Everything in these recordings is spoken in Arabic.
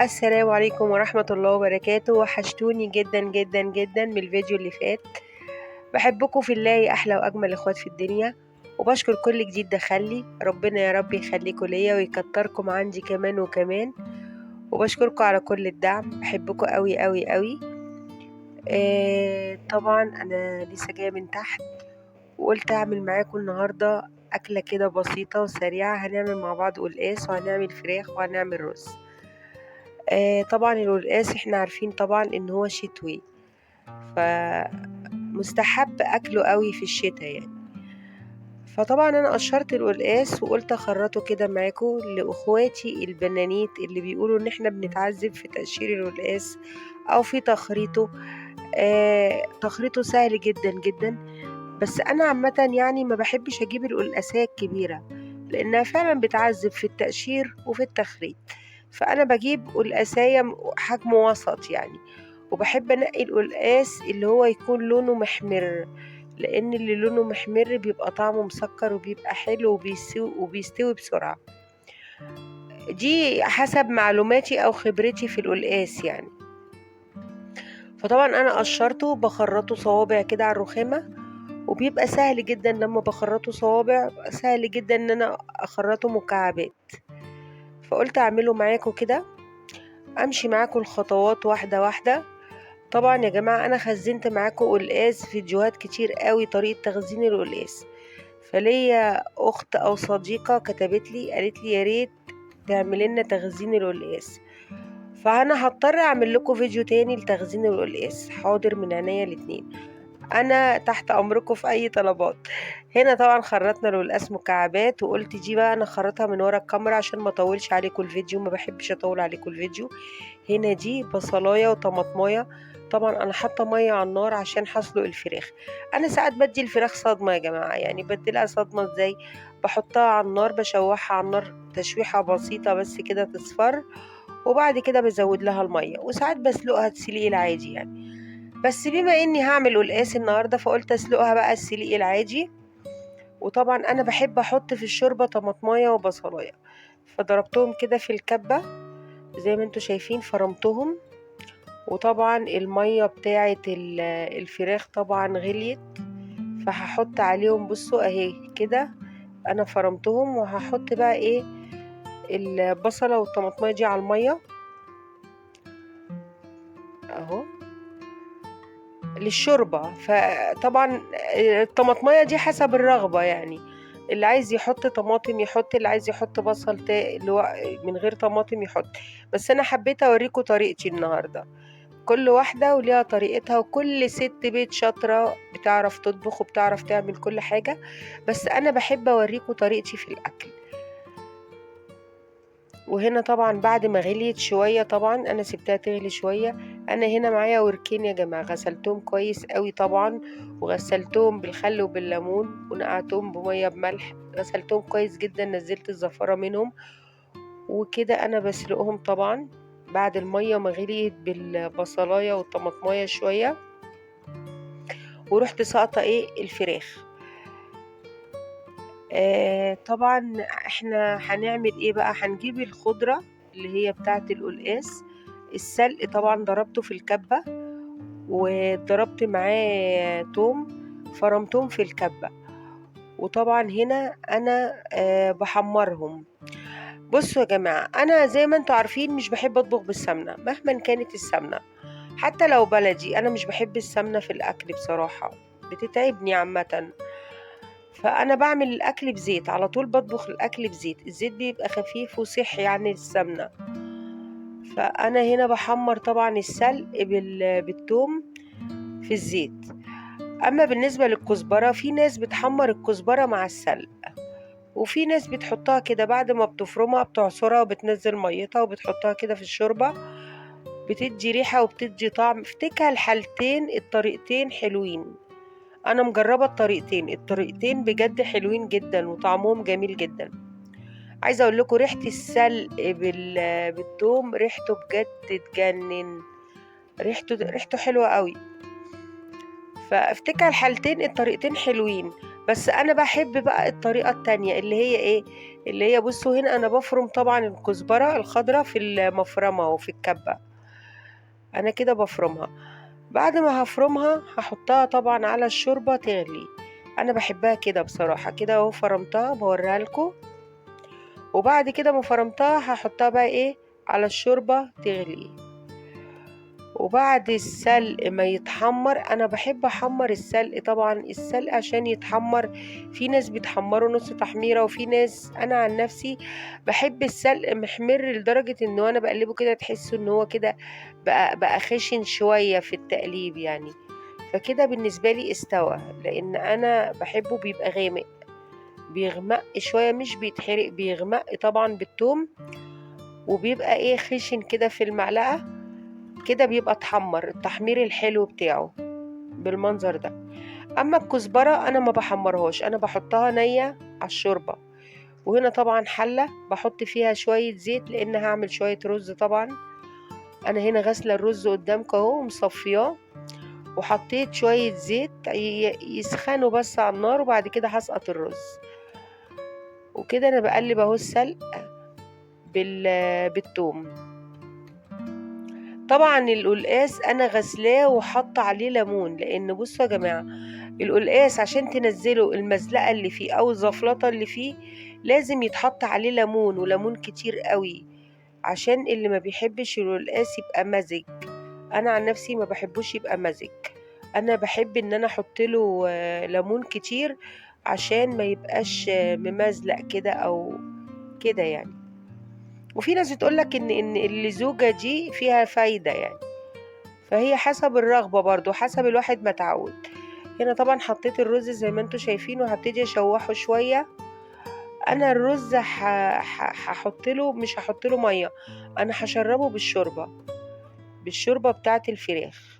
السلام عليكم ورحمة الله وبركاته. وحشتوني جدا جدا جدا من الفيديو اللي فات. بحبكم في الله يا أحلى وأجمل إخوات في الدنيا، وبشكر كل جديد دخلي. ربنا يا رب يخليكم ليا ويكتركم عندي كمان وكمان، وبشكركم على كل الدعم. بحبكم قوي قوي قوي. طبعا أنا لسه جاية من تحت وقلت أعمل معاكم النهاردة أكلة كده بسيطة وسريعة. هنعمل مع بعض قلقاس وهنعمل فراخ وهنعمل رز. طبعا القلقاس احنا عارفين طبعا ان هو شتوي، فمستحب اكله قوي في الشتاء يعني. فطبعا انا قشرت القلقاس وقلت اخرطه كده معاكم لاخواتي البنانيت اللي بيقولوا ان احنا بنتعذب في تقشير القلقاس او في تخريطه. تخريطه سهل جدا جدا، بس انا عامه يعني ما بحبش اجيب القلقاسيه الكبيره لانها فعلا بتعذب في التقشير وفي التخريط. فانا بجيب قلقاسيه حجم وسط يعني، وبحب انقي القلقاس اللي هو يكون لونه محمر، لان اللي لونه محمر بيبقى طعمه مسكر وبيبقى حلو وبيستوي بسرعه. دي حسب معلوماتي او خبرتي في القلقاس يعني. فطبعا انا قشرته بخرطه صوابع كده على الرخامه، وبيبقى سهل جدا لما بخرطه صوابع، سهل جدا ان انا اخرطه مكعبات. فقلت اعمله معاكم كده، امشي معاكم الخطوات واحده واحده. طبعا يا جماعه انا خزنت معاكم قلقاس فيديوهات كتير قوي طريقه تخزين القلقاس، فليا اخت او صديقه كتبت لي قالت لي يا ريت تعمل لنا تخزين القلقاس، فانا هضطر اعمل لكم فيديو تاني لتخزين القلقاس. حاضر، من عينيا الاتنين، انا تحت امركم في اي طلبات. هنا طبعا خرطنا القلقاس مكعبات، وقلت دي بقى انا خرطها من ورا الكاميرا عشان ما اطولش عليكم الفيديو، ما بحبش اطول عليكم الفيديو. هنا دي بصلايه وطماطمايه. طبعا انا حاطه ميه على النار عشان هسلق الفراخ. انا ساعات بدي الفراخ صدمه يا جماعه، يعني بدي لها صدمه ازاي؟ بحطها على النار، بشوحها على النار تشويحه بسيطه بس كده تصفر، وبعد كده بزود لها الميه، وساعات بسلقها تسليق العادي يعني. بس بما اني هعمل قلقاس النهارده فقلت اسلقها بقى السليق العادي. وطبعا انا بحب احط في الشوربه طماطمايه وبصلايه، فضربتهم كده في الكبه زي ما انتوا شايفين، فرمتهم. وطبعا الميه بتاعه الفراخ طبعا غليت، فهحط عليهم، بصوا اهي كده انا فرمتهم، وهحط بقى ايه البصله والطماطمايه دي على الميه اهو للشوربة. فطبعا الطماطمية دي حسب الرغبة يعني، اللي عايز يحط طماطم يحط، اللي عايز يحط بصل اللي هو من غير طماطم يحط. بس انا حبيت اوريكم طريقتي النهاردة. كل واحدة وليها طريقتها، وكل ست بيت شاطرة بتعرف تطبخ وبتعرف تعمل كل حاجة، بس انا بحب اوريكم طريقتي في الاكل. وهنا طبعا بعد ما غليت شوية، طبعا انا سبتها تغلي شوية. انا هنا معايا وركين يا جماعة، غسلتهم كويس قوي طبعا، وغسلتهم بالخل وبالليمون ونقعتهم بمية بملح، غسلتهم كويس جدا، نزلت الزفرة منهم. وكده انا بسلقهم طبعا بعد المية ما غليت بالبصلاية والطماطماية شوية، ورحت ساقطة الفراخ. طبعا احنا هنعمل ايه بقى؟ هنجيب الخضرة اللي هي بتاعة القلقاس. السلق طبعا ضربته في الكبة، وضربت معاه توم، فرمتهم في الكبة. وطبعا هنا انا بحمرهم. بصوا يا جماعة، انا زي ما انتوا عارفين مش بحب اطبخ بالسمنة مهما كانت السمنة، حتى لو بلدي انا مش بحب السمنة في الاكل بصراحة، بتتعبني عامة. فانا بعمل الاكل بزيت على طول، بطبخ الاكل بزيت، الزيت بيبقى خفيف وصحي عن السمنه. فانا هنا بحمر طبعا السلق بالثوم في الزيت. اما بالنسبه للكزبره، في ناس بتحمر الكزبره مع السلق، وفي ناس بتحطها كده بعد ما بتفرمها بتعصرها وبتنزل ميتها وبتحطها كده في الشوربه، بتدي ريحه وبتدي طعم. افتكر الحالتين الطريقتين حلوين، انا مجربه الطريقتين بجد حلوين جدا وطعمهم جميل جدا. عايزه اقول لكم ريحه السلق بالثوم ريحته بجد تجنن، ريحته حلوه قوي. فافتكر الحالتين الطريقتين حلوين، بس انا بحب بقى الطريقة التانية اللي هي ايه، اللي هي بصوا هنا انا بفرم طبعا الكزبرة الخضراء في المفرمة وفي الكبة، انا كده بفرمها. بعد ما هفرمها هحطها طبعا على الشوربة تغلي. انا بحبها كده بصراحة، كده اهو فرمتها بوريها لكم. وبعد كده ما فرمتها هحطها بقى ايه على الشوربة تغلي. وبعد السلق ما يتحمر، انا بحب احمر السلق طبعا، السلق عشان يتحمر في ناس بتحمره نص تحميرة، وفي ناس، انا عن نفسي بحب السلق محمر لدرجة انه انا بقلبه كده تحسه ان هو كده بقى خشن شوية في التقليب يعني. فكده بالنسبة لي استوى، لان انا بحبه بيبقى غامق، بيغمق شوية مش بيتحرق، بيغمق طبعا بالثوم، وبيبقى ايه خشن كده في المعلقة، كده بيبقى اتحمر التحمير الحلو بتاعه بالمنظر ده. اما الكزبرة انا ما بحمرهاش، انا بحطها نية على الشوربة. وهنا طبعا حلة بحط فيها شوية زيت لان هعمل شوية رز طبعا. انا هنا غاسلة الرز قدامكم اهو ومصفياه، وحطيت شوية زيت يسخنوا بس على النار، وبعد كده هسقط الرز. وكده انا بقلب اهو السلق بالثوم. طبعا القلقاس انا غسلاه وحط عليه ليمون، لان بصوا يا جماعه القلقاس عشان تنزله المزلقه اللي فيه او الزفلطه اللي فيه لازم يتحط عليه ليمون، وليمون كتير قوي، عشان اللي ما بيحبش القلقاس يبقى مزج. انا عن نفسي ما بحبوش يبقى مزج، انا بحب ان انا احط له ليمون كتير عشان ما يبقاش ممزلق كده او كده يعني. وفي ناس بتقولك ان اللزوجة دي فيها فايدة يعني، فهي حسب الرغبة برضو، حسب الواحد ما تعود. هنا طبعا حطيت الرز زي ما انتوا شايفين وهبتدي اشوحه شوية. انا الرز هحط له، مش هحط له مية، انا هشربه بالشوربة، بالشوربة بتاعة الفراخ.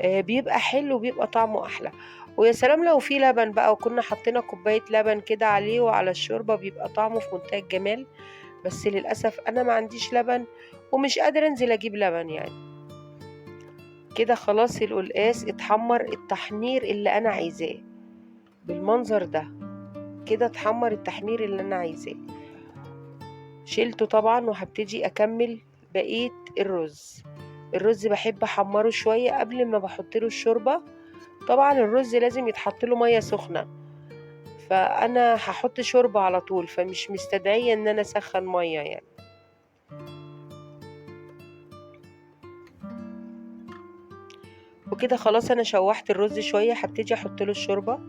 بيبقى حلو وبيبقى طعمه احلى. ويا سلام لو في لبن بقى وكنا حطينا كوباية لبن كده عليه وعلى الشوربة، بيبقى طعمه في منتهى الجمال. بس للأسف أنا ما عنديش لبن ومش قادرة أنزل أجيب لبن يعني. كده خلاص القلقاس اتحمر التحمير اللي أنا عايزاه بالمنظر ده، كده اتحمر التحمير اللي أنا عايزاه. شيلته طبعا وهبتدي أكمل بقية الرز. الرز بحب أحمره شوية قبل ما بحطله الشوربة. طبعا الرز لازم يتحط له مية سخنة، فأنا هحط شوربة على طول، فمش مستدعية إن أنا أسخن مية يعني. وكده خلاص انا شوحت الرز شويه، هبتدي احط له الشوربه.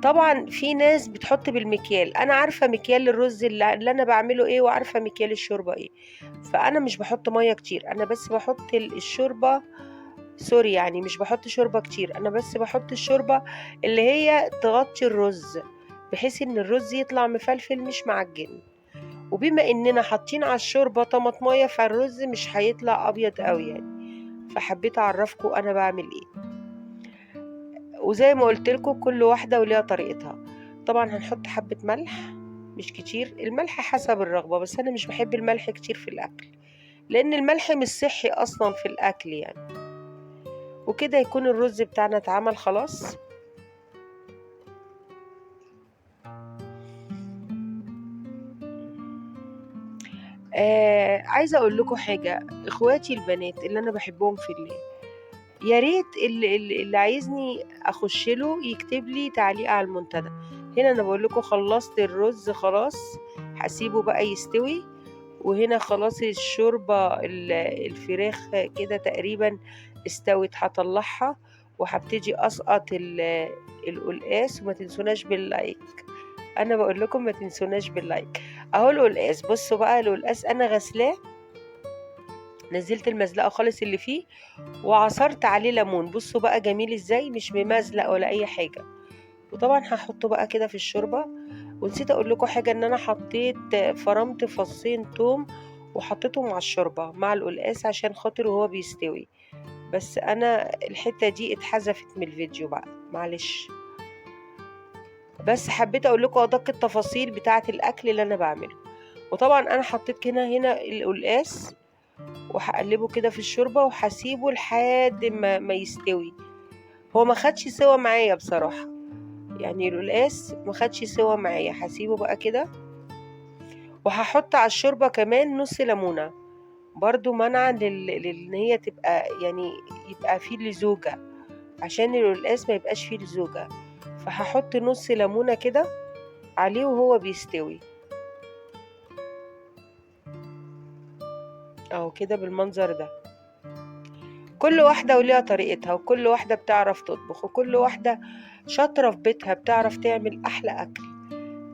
طبعا في ناس بتحط بالمكيال، انا عارفه مكيال الرز اللي انا بعمله ايه، وعارفه مكيال الشوربه ايه، فانا مش بحط ميه كتير، انا بس بحط الشوربه، سوري يعني مش بحط شوربه كتير، انا بس بحط الشوربه اللي هي تغطي الرز، بحيث ان الرز يطلع مفلفل مش معجن. وبما اننا حاطين على الشوربه طماطميه، فالرز مش هيطلع ابيض قوي يعني، فحبيت اعرفكم انا بعمل ايه. وزي ما قلت لكم كل واحدة وليها طريقتها. طبعا هنحط حبة ملح مش كتير، الملح حسب الرغبة، بس أنا مش بحب الملح كتير في الأكل، لأن الملح مش صحي أصلا في الأكل يعني. وكده يكون الرز بتاعنا اتعمل خلاص. عايزة أقول لكم حاجة، إخواتي البنات اللي أنا بحبهم في الله، يا ريت اللي عايزني اخش له يكتب لي تعليق على المنتدى. هنا انا بقول لكم خلصت الرز خلاص، هسيبه بقى يستوي. وهنا خلاص الشوربة الفراخ كده تقريبا استوت، هطلعها وهبتدي اسقط القلقاس. وما تنسوناش باللايك، انا بقول لكم ما تنسوناش باللايك. اهو القلقاس، بصوا بقى القلقاس انا غسلاه، نزلت المزلقه خالص اللي فيه وعصرت عليه ليمون، بصوا بقى جميل ازاي، مش ممزلق ولا اي حاجه. وطبعا هحطه بقى كده في الشوربه. ونسيت اقول لكم حاجه، ان انا فرمت فصين توم وحطيتهم مع الشوربه مع القلقاس عشان خاطر وهو بيستوي، بس انا الحته دي اتحذفت من الفيديو بقى، معلش. بس حبيت اقول لكم ادق التفاصيل بتاعه الاكل اللي انا بعمله. وطبعا انا حطيت هنا القلقاس وهقلبه كده في الشوربه وهسيبه لحد ما يستوي. هو ما خدش سوا معايا بصراحه، يعني القلقاس ما خدش سوا معايا، هسيبه بقى كده. وهحط على الشوربة كمان نص ليمونة، برضو منعا لان هي تبقى يعني يبقى فيه لزوجة، عشان القلقاس ما يبقاش فيه لزوجة. فهحط نص ليمونة كده عليه وهو بيستوي اهو كده بالمنظر ده. كل واحدة وليها طريقتها، وكل واحدة بتعرف تطبخ، وكل واحدة شاطرة في بيتها بتعرف تعمل أحلى أكل.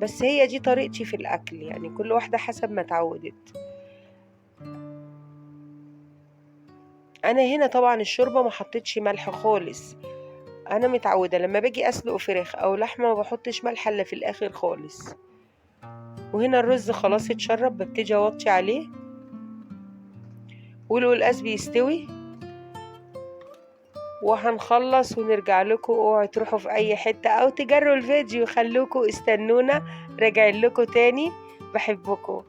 بس هي دي طريقتي في الأكل، يعني كل واحدة حسب ما اتعودت. أنا هنا طبعا الشوربة ما حطيتش ملح خالص، أنا متعودة لما باجي أسلق فراخ أو لحمة ما بحطش ملح إلا في الآخر خالص. وهنا الرز خلاص اتشرب، ببتدي أوطي عليه والقلقاس بيستوي وهنخلص ونرجع لكم. اوعوا تروحوا في اي حتة او تجروا الفيديو، خلوكوا استنونا راجعين لكم تاني، بحبكم.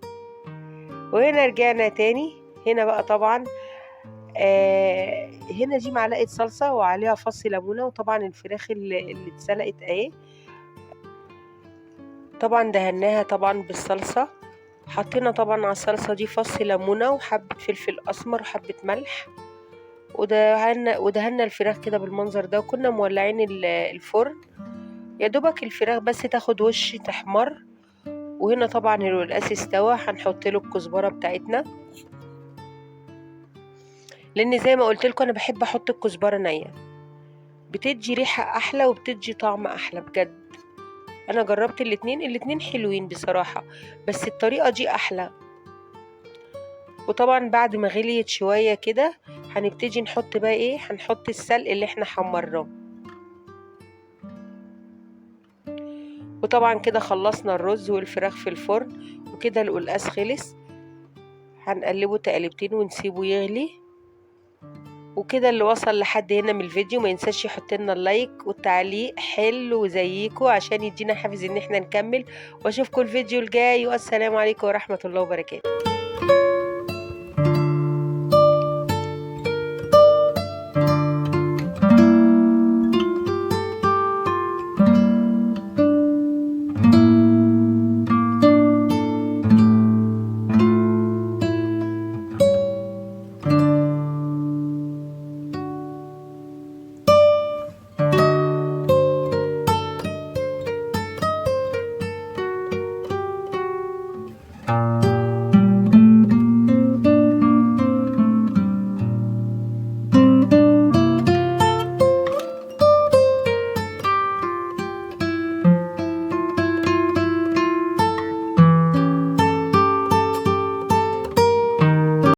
وهنا رجعنا تاني. هنا بقى طبعا هنا دي معلقة صلصة وعليها فص ليمونة، وطبعا الفراخ اللي اتسلقت اهي طبعا دهناها طبعا بالصلصة. حطينا طبعا على الصلصة دي فص ليمونة وحبة فلفل اسمر وحبة ملح، ودهنا الفراخ كده بالمنظر ده. وكنا مولعين الفرن يا دوبك الفراخ بس تاخد وش تحمر. وهنا طبعا القلقاس استوى، هنحط له الكزبره بتاعتنا، لان زي ما قلت لكم انا بحب احط الكزبره نيه، بتدي ريحه احلى وبتدي طعم احلى بجد. انا جربت الاتنين حلوين بصراحه، بس الطريقه دي احلى. وطبعا بعد ما غليت شويه كده هنبتدي نحط بقى ايه، هنحط السلق اللي احنا حمرناه. وطبعا كده خلصنا الرز والفراخ في الفرن، وكده القلقاس خلص. هنقلبه تقلبتين ونسيبه يغلي. وكده اللي وصل لحد هنا من الفيديو ما ينساش يحط لنا اللايك والتعليق حلو زيكم عشان يدينا حافز ان احنا نكمل. واشوفكم الفيديو الجاي، والسلام عليكم ورحمة الله وبركاته.